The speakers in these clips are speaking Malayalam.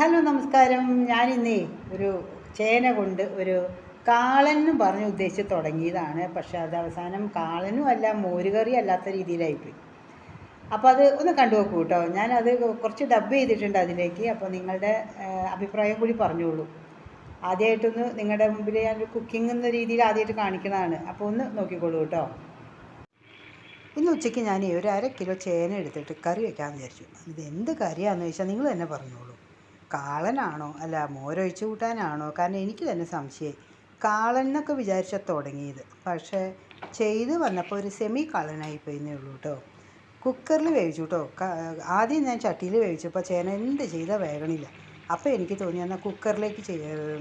ഹലോ നമസ്കാരം. ഞാനിന്നേ ഒരു ചേന കൊണ്ട് ഒരു കാളനും പറഞ്ഞ് ഉദ്ദേശിച്ച് തുടങ്ങിയതാണ്. പക്ഷെ അത് അവസാനം കാളനും അല്ല മോരുകറി അല്ലാത്ത രീതിയിലായിപ്പോയി. അപ്പോൾ അത് ഒന്ന് കണ്ടു നോക്കൂ കേട്ടോ. ഞാനത് കുറച്ച് ഡബ് ചെയ്തിട്ടുണ്ട് അതിലേക്ക്. അപ്പോൾ നിങ്ങളുടെ അഭിപ്രായം കൂടി പറഞ്ഞോളൂ. ആദ്യമായിട്ടൊന്ന് നിങ്ങളുടെ മുമ്പിൽ ഞാനൊരു കുക്കിംഗ് എന്ന രീതിയിൽ ആദ്യമായിട്ട് കാണിക്കുന്നതാണ്. അപ്പോൾ ഒന്ന് നോക്കിക്കോളൂ കേട്ടോ. ഇന്ന് ഉച്ചയ്ക്ക് ഞാൻ ഒരു 1/2 കിലോ ചേന എടുത്തിട്ട് കറി വയ്ക്കാമെന്ന് വിചാരിച്ചു. ഇത് എന്ത് കറിയാണെന്ന് ചോദിച്ചാൽ നിങ്ങൾ തന്നെ പറഞ്ഞോളൂ. കാളനാണോ അല്ല മോരൊഴിച്ച് കൂട്ടാനാണോ? കാരണം എനിക്ക് തന്നെ സംശയമായി. കാളൻ എന്നൊക്കെ വിചാരിച്ചാൽ തുടങ്ങിയത്, പക്ഷേ ചെയ്ത് വന്നപ്പോൾ ഒരു സെമി കാളനായിപ്പോയി എന്നേ ഉള്ളൂ കേട്ടോ. കുക്കറിൽ വേവിച്ചു കേട്ടോ. ആദ്യം ഞാൻ ചട്ടിയിൽ വേവിച്ചപ്പോൾ ചേന എന്ത് ചെയ്താൽ വേഗണില്ല. അപ്പോൾ എനിക്ക് തോന്നി എന്നാൽ കുക്കറിലേക്ക്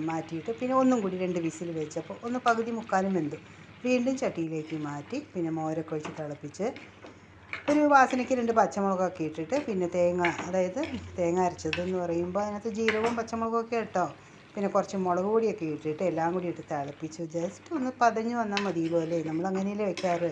മാറ്റിയിട്ട് പിന്നെ ഒന്നും കൂടി 2 വിസിൽ വെച്ചപ്പോൾ ഒന്ന് പകുതി മുക്കാലും വെന്തു. വീണ്ടും ചട്ടിയിലേക്ക് മാറ്റി പിന്നെ മോരൊക്കെ ഒഴിച്ച് തിളപ്പിച്ച് ഒരു വാസനയ്ക്ക് 2 പച്ചമുളകൊക്കെ ഇട്ടിട്ട് പിന്നെ അതായത് തേങ്ങ അരച്ചതെന്ന് പറയുമ്പോൾ അതിനകത്ത് ജീരകവും പച്ചമുളകൊക്കെ ഇട്ടോ. പിന്നെ കുറച്ച് മുളക് പൊടിയൊക്കെ ഇട്ടിട്ട് എല്ലാം കൂടി ഇട്ട് തിളപ്പിച്ച് ജസ്റ്റ് ഒന്ന് പതഞ്ഞ് വന്നാൽ മതിയല്ലോ അല്ലേ, നമ്മൾ അങ്ങനെയല്ലേ വെക്കാറ്.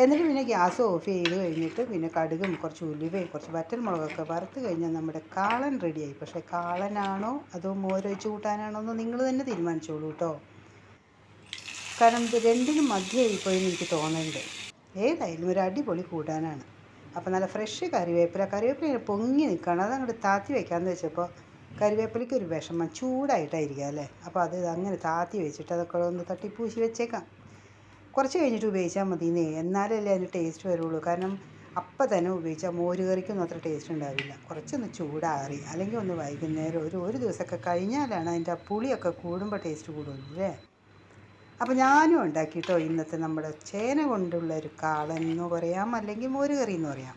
എന്നിട്ട് പിന്നെ ഗ്യാസ് ഓഫ് ചെയ്ത് കഴിഞ്ഞിട്ട് പിന്നെ കടുകും കുറച്ച് ഉലുവയും കുറച്ച് വറ്റൽ മുളകൊക്കെ വറുത്ത് കഴിഞ്ഞാൽ നമ്മുടെ കാളൻ റെഡിയായി. പക്ഷേ കാളനാണോ അതോ മോരൊഴിച്ച് കൂട്ടാനാണോ എന്ന് നിങ്ങൾ തന്നെ തീരുമാനിച്ചോളൂ കേട്ടോ. കാരണം ഇത് രണ്ടിനും മധ്യമായിപ്പോയി എന്ന് എനിക്ക് തോന്നുന്നുണ്ട്. ഏതായാലും ഒരു അടിപൊളി കൂട്ടാനാണ്. അപ്പോൾ നല്ല ഫ്രഷ് കറിവേപ്പില പൊങ്ങി നിൽക്കുകയാണ്. അത് അങ്ങോട്ട് താത്തി വയ്ക്കാമെന്ന് വെച്ചപ്പോൾ കറിവേപ്പിലയ്ക്ക് ഒരു വിഷമം, ചൂടായിട്ടായിരിക്കുക അല്ലേ. അപ്പോൾ അത് അങ്ങനെ താത്തി വെച്ചിട്ട് അതൊക്കെ ഒന്ന് തട്ടിപ്പൂശി വെച്ചേക്കാം. കുറച്ച് കഴിഞ്ഞിട്ട് ഉപയോഗിച്ചാൽ മതിയെന്നേ, എന്നാലല്ലേ അതിന് ടേസ്റ്റ് വരുള്ളൂ. കാരണം അപ്പം തന്നെ ഉപയോഗിച്ചാൽ മോരുകറിക്കൊന്നും അത്ര ടേസ്റ്റ് ഉണ്ടാവില്ല. കുറച്ചൊന്ന് ചൂടാറി അല്ലെങ്കിൽ ഒന്ന് വൈകുന്നേരം ഒരു ദിവസമൊക്കെ കഴിഞ്ഞാലാണ് അതിൻ്റെ ആ പുളിയൊക്കെ കൂടുമ്പോൾ ടേസ്റ്റ് കൂടുള്ളൂ അല്ലേ. അപ്പോൾ ഞാനും ഉണ്ടാക്കിയിട്ടോ ഇന്നത്തെ നമ്മുടെ ചേന കൊണ്ടുള്ള ഒരു കാളൻ എന്ന് പറയാം, അല്ലെങ്കിൽ മോരുകറി എന്ന് പറയാം.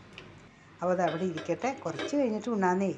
അപ്പോൾ അത് അവിടെ ഇരിക്കട്ടെ, കുറച്ച് കഴിഞ്ഞിട്ട് ഉണ്ണാന്നേ.